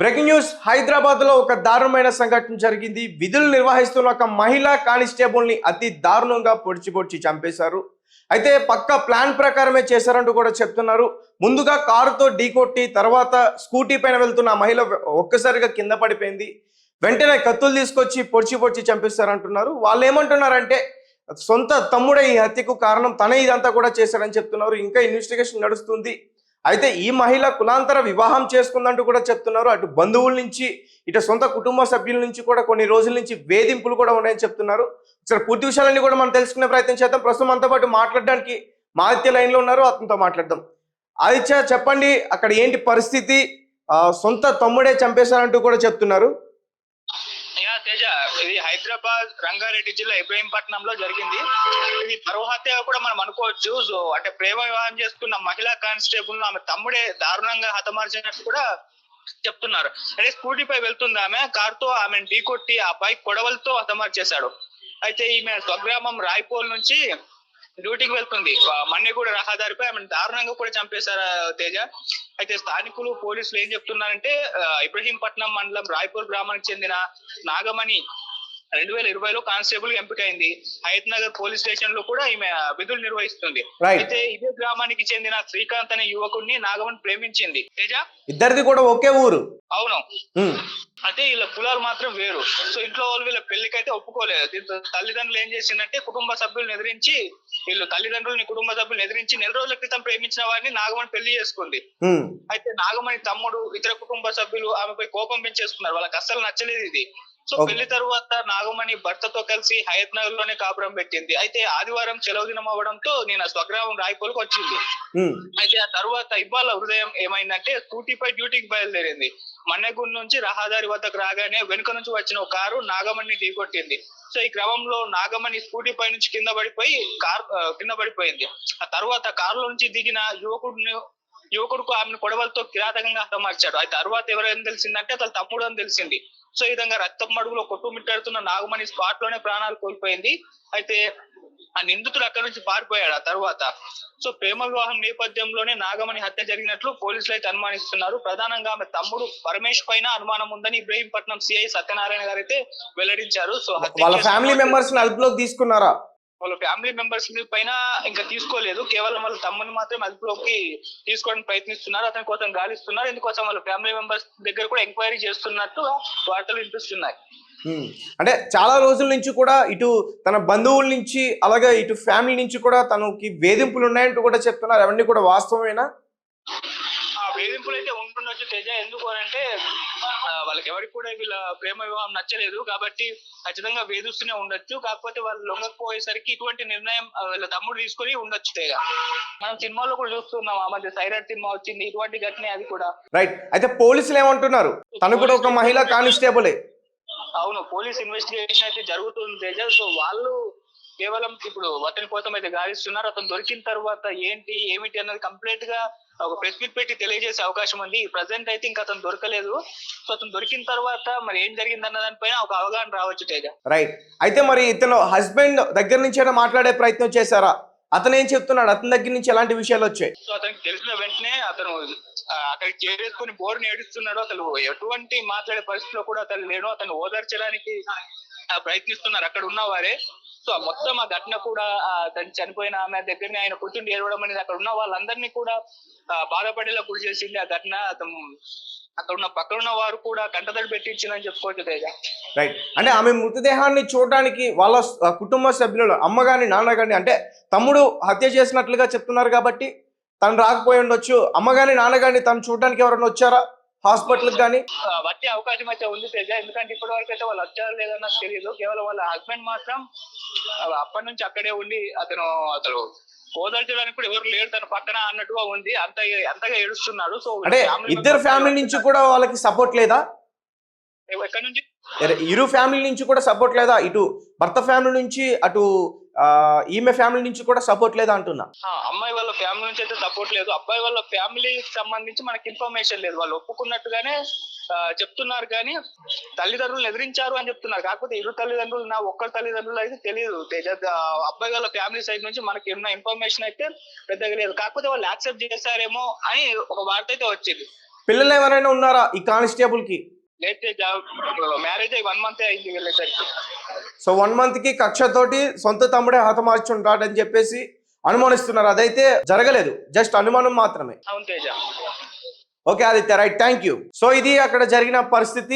Breaking news Hyderabad లో ఒక దారుణమైన సంఘటన జరిగింది. విధులు నిర్వహిస్తున్న ఒక మహిళా కానిస్టేబుల్ ని అతి దారుణంగా పొడిచి చంపేశారు. అయితే పక్క ప్లాన్ ప్రకారమే చేశారంటూ కూడా చెప్తున్నారు. ముందుగా కారుతో ఢీకొట్టి తర్వాత స్కూటీ పైన వెళ్తున్న ఆ మహిళ ఒక్కసారిగా కింద పడిపోయింది. వెంటనే కత్తులు తీసుకొచ్చి పొడిచి చంపేస్తారంటున్నారు. వాళ్ళు ఏమంటున్నారంటే సొంత తమ్ముడే ఈ హత్యకు కారణం, తనే ఇదంతా కూడా చేశారని చెప్తున్నారు. ఇంకా ఇన్వెస్టిగేషన్ నడుస్తుంది. అయితే ఈ మహిళ కులాంతర వివాహం చేసుకుందంటూ కూడా చెప్తున్నారు. అటు బంధువుల నుంచి ఇటు సొంత కుటుంబ సభ్యుల నుంచి కూడా కొన్ని రోజుల నుంచి వేధింపులు కూడా ఉన్నాయని చెప్తున్నారు. ఒకసారి పూర్తి విషయాలన్నీ కూడా మనం తెలుసుకునే ప్రయత్నం చేద్దాం. ప్రస్తుతం మనతో పాటు మాట్లాడడానికి ఆదిత్య లైన్ లో ఉన్నారు, అతనితో మాట్లాడదాం. ఆదిత్య, చెప్పండి, అక్కడ ఏంటి పరిస్థితి? సొంత తమ్ముడే చంపేశారంటూ కూడా చెప్తున్నారు. తేజ, ఇది హైదరాబాద్ రంగారెడ్డి జిల్లా ఇబ్రహీంపట్నంలో జరిగింది. ఇది పరువు హత్య కూడా మనం అనుకోవచ్చు. సో అంటే ప్రేమ వివాహం చేసుకున్న మహిళా కానిస్టేబుల్ ఆమె తమ్ముడే దారుణంగా హతమార్చినట్టు కూడా చెప్తున్నారు. అంటే స్కూటీపై వెళ్తుంది ఆమె, కారుతో ఆమెను ఢీకొట్టి ఆ బైక్ కొడవలతో హతమార్చేశాడు. అయితే ఈమె స్వగ్రామం రాయ్పోల్ నుంచి డ్యూటీకి వెళ్తుంది. మన్నెగూడ రహదారిపై ఆమెను దారుణంగా కూడా చంపేశారు తేజ. అయితే స్థానికులు పోలీసులు ఏం చెప్తున్నారంటే ఇబ్రహీంపట్నం మండలం రాయ్పూర్ గ్రామానికి చెందిన నాగమణి 2020లో కానిస్టేబుల్ ఎంపికైంది. హయత్ నగర్ పోలీస్ స్టేషన్ లో కూడా ఈమె విధులు నిర్వహిస్తుంది. అయితే ఇదే గ్రామానికి చెందిన శ్రీకాంత్ అనే యువకుడిని నాగమణి ప్రేమించింది. తేజ, ఇద్దరిది కూడా ఒకే ఊరు. అవును. అయితే వీళ్ళ కులాలు మాత్రం వేరు. సో ఇంట్లో వాళ్ళు వీళ్ళ పెళ్లికైతే ఒప్పుకోలేదు. దీంతో తల్లిదండ్రులు ఏం చేసిందంటే కుటుంబ సభ్యులను ఎదిరించి కుటుంబ సభ్యులను ఎదిరించి 4 రోజుల క్రితం ప్రేమించిన వారిని నాగమణి పెళ్లి చేసుకుంది. అయితే నాగమణి తమ్ముడు, ఇతర కుటుంబ సభ్యులు ఆమెపై కోపం పెంచేసుకున్నారు. వాళ్ళకి అస్సలు నచ్చలేదు ఇది. సో పెళ్లి తర్వాత నాగమణి భర్తతో కలిసి హయత్ నగర్ లోనే కాపురం పెట్టింది. అయితే ఆదివారం సెలవు దినం అవ్వడంతో నేను స్వగ్రామం రాయ్పోల్కి వచ్చింది. అయితే ఆ తర్వాత ఇవాళ ఉదయం ఏమైందంటే స్కూటీపై డ్యూటీకి బయలుదేరింది. మన్నెగూడ నుంచి రహదారి వద్దకు రాగానే వెనుక నుంచి వచ్చిన ఒక కారు నాగమణిని ఢీకొట్టింది. సో ఈ క్రమంలో నాగమణి స్కూటీ పై నుంచి కింద పడిపోయింది. ఆ తర్వాత కారులో నుంచి దిగిన యువకుడుకు ఆమెను కొడవలతో కిరాతకంగా హతమార్చాడు. అయితే తర్వాత ఎవరైనా తెలిసిందంటే అతను తమ్ముడు అని తెలిసింది. సో ఈ విధంగా రక్తం మడుగులో కొట్టుమిట్టాడుతున్న నాగమణి స్పాట్ లోనే ప్రాణాలు కోల్పోయింది. అయితే ఆ నిందితుడు అక్కడి నుంచి పారిపోయాడు ఆ తర్వాత. సో ప్రేమ వివాహం నేపథ్యంలోనే నాగమణి హత్య జరిగినట్లు పోలీసులు అయితే అనుమానిస్తున్నారు. ప్రధానంగా ఆమె తమ్ముడు పరమేష్ పైన అనుమానం ఉందని ఇబ్రహీంపట్నం సిఐ సత్యనారాయణ గారు అయితే వెల్లడించారు. సో వాళ్ళ ఫ్యామిలీ మెంబర్స్ అదుపులోకి తీసుకున్నారా? వాళ్ళ ఫ్యామిలీ మెంబర్స్ పైన ఇంకా తీసుకోలేదు. కేవలం వాళ్ళ తమ్ముని మాత్రం అదుపులోకి తీసుకోవడానికి ప్రయత్నిస్తున్నారు. అతని కోసం గాలిస్తున్నారు. ఇందుకోసం వాళ్ళ ఫ్యామిలీ మెంబర్స్ దగ్గర కూడా ఎంక్వైరీ చేస్తున్నట్టు వార్తలు వినిపిస్తున్నాయి. అంటే చాలా రోజుల నుంచి కూడా ఇటు తన బంధువుల నుంచి అలాగే ఇటు ఫ్యామిలీ నుంచి కూడా తనకి వేధింపులు ఉన్నాయంటూ కూడా చెప్తున్నారు. అవన్నీ కూడా వాస్తవమేనా? ఆ వేధింపులు అయితే ఉంటుండొచ్చు తేజ. ఎందుకు అంటే వాళ్ళకి ఎవరికి కూడా వీళ్ళ ప్రేమ వివాహం నచ్చలేదు కాబట్టి ఖచ్చితంగా వేధిస్తూనే ఉండొచ్చు. కాకపోతే వాళ్ళు లొంగకపోయేసరికి ఇటువంటి నిర్ణయం వీళ్ళ తమ్ముడు తీసుకొని ఉండొచ్చు తేజ. మనం సినిమాలో కూడా చూస్తున్నాం, ఆ మధ్య సైరాట్ సినిమా వచ్చింది, ఇటువంటి ఘటనే అది కూడా. రైట్. అయితే పోలీసులు ఏమంటున్నారు? తను కూడా ఒక మహిళా కానిస్టేబులే. అవును, పోలీస్ ఇన్వెస్టిగేషన్ అయితే జరుగుతుంది తేజ. సో వాళ్ళు కేవలం ఇప్పుడు అతని కోసం అయితే గాలిస్తున్నారు. అతను దొరికిన తర్వాత ఏమిటి అన్నది కంప్లీట్ గా ఒక ప్రెస్ మీట్ పెట్టి తెలియజేసే అవకాశం ఉంది. ప్రెసెంట్ అయితే ఇంకా అతను దొరకలేదు. సో అతను దొరికిన తర్వాత మరి ఏం జరిగింది అన్న దానిపైన ఒక అవగాహన రావచ్చు తేజ. రైట్. అయితే మరి ఇతను హస్బెండ్ దగ్గర నుంచి మాట్లాడే ప్రయత్నం చేశారా? అతను ఏం చెప్తున్నాడు? అతని దగ్గర నుంచి ఎలాంటి విషయాలు వచ్చాయి? సో అతనికి తెలిసిన వెంటనే అతను అక్కడికి చేరేసుకుని బోర్ని ఏడుస్తున్నాడు. అసలు ఎటువంటి మాట్లాడే పరిస్థితిలో కూడా అతను లేడు. అతను ఓదార్చడానికి ప్రయత్నిస్తున్నారు అక్కడ ఉన్నవారే. సో మొత్తం ఆ ఘటన కూడా తను చనిపోయిన ఆమె దగ్గరనే ఆయన కూర్చుని ఏడవడం అనేది అక్కడ ఉన్న వాళ్ళందరినీ కూడా బాధపడేలా గురి చేసింది ఆ ఘటన. అతను అక్కడ ఉన్న పక్కన ఉన్న వారు కూడా కంటతడి పెట్టించిందని చెప్పుకోవచ్చు తేజ. రైట్. అంటే ఆమె మృతదేహాన్ని చూడడానికి వాళ్ళ కుటుంబ సభ్యులు, అమ్మ గాని నాన్న గాని, అంటే తమ్ముడు హత్య చేసినట్లుగా చెప్తున్నారు కాబట్టి తను రాకపోయి ఉండొచ్చు. అమ్మ గాని నాన్న గాని తను చూడడానికి ఎవరైనా వచ్చారా హాస్పిటల్ గానీ? వచ్చే అవకాశం అయితే ఉంది తేజ. ఎందుకంటే ఇప్పటి వరకు అయితే వాళ్ళు వచ్చారో లేదన్నా తెలియదు. కేవలం వాళ్ళ హస్బెండ్ మాత్రం అప్పటి నుంచి అక్కడే ఉండి అతను ఓదార్చడానికి కూడా ఎవరు లేరు తన పక్కన అన్నట్టుగా ఉంది. అంతగా ఏడుస్తున్నాడు. సో అంటే ఇద్దరు ఫ్యామిలీ నుంచి కూడా వాళ్ళకి సపోర్ట్ లేదా? ఎక్కడి నుంచి? ఇరు ఫ్యామిలీ నుంచి కూడా సపోర్ట్ లేదా? ఇటు భర్త ఫ్యామిలీ నుంచి, అటు ఈమె ఫ్యామిలీ నుంచి కూడా సపోర్ట్ లేదా అంటున్నా. అమ్మాయి వాళ్ళ ఫ్యామిలీ నుంచి అయితే సపోర్ట్ లేదు. అబ్బాయి వాళ్ళ ఫ్యామిలీకి సంబంధించి మనకి ఇన్ఫర్మేషన్ లేదు. వాళ్ళు ఒప్పుకున్నట్టుగానే చెప్తున్నారు కానీ తల్లిదండ్రులను ఎదిరించారు అని చెప్తున్నారు. కాకపోతే ఇరు తల్లిదండ్రులు నా ఒక్కరి తల్లిదండ్రులు అయితే తెలియదు తేజ. అబ్బాయి వాళ్ళ ఫ్యామిలీ సైడ్ నుంచి మనకి ఉన్న ఇన్ఫర్మేషన్ అయితే పెద్దగా లేదు. కాకపోతే వాళ్ళు యాక్సెప్ట్ చేశారేమో అని ఒక వార్త అయితే వచ్చింది. పిల్లలు ఎవరైనా ఉన్నారా ఈ కానిస్టేబుల్ కి? లేతే మ్యారేజ్ అయ్యి 1 month అయింది వీళ్ళిద్దరికి. సో 1 month కి కక్షతోటి సొంత తమ్ముడే హతమార్చుంటాడని చెప్పేసి అనుమానిస్తున్నారు. అదైతే జరగలేదు, జస్ట్ అనుమానం మాత్రమే. అవును Teja. Okay Aditya, right, thank you. So ఇది అక్కడ జరిగిన పరిస్థితి.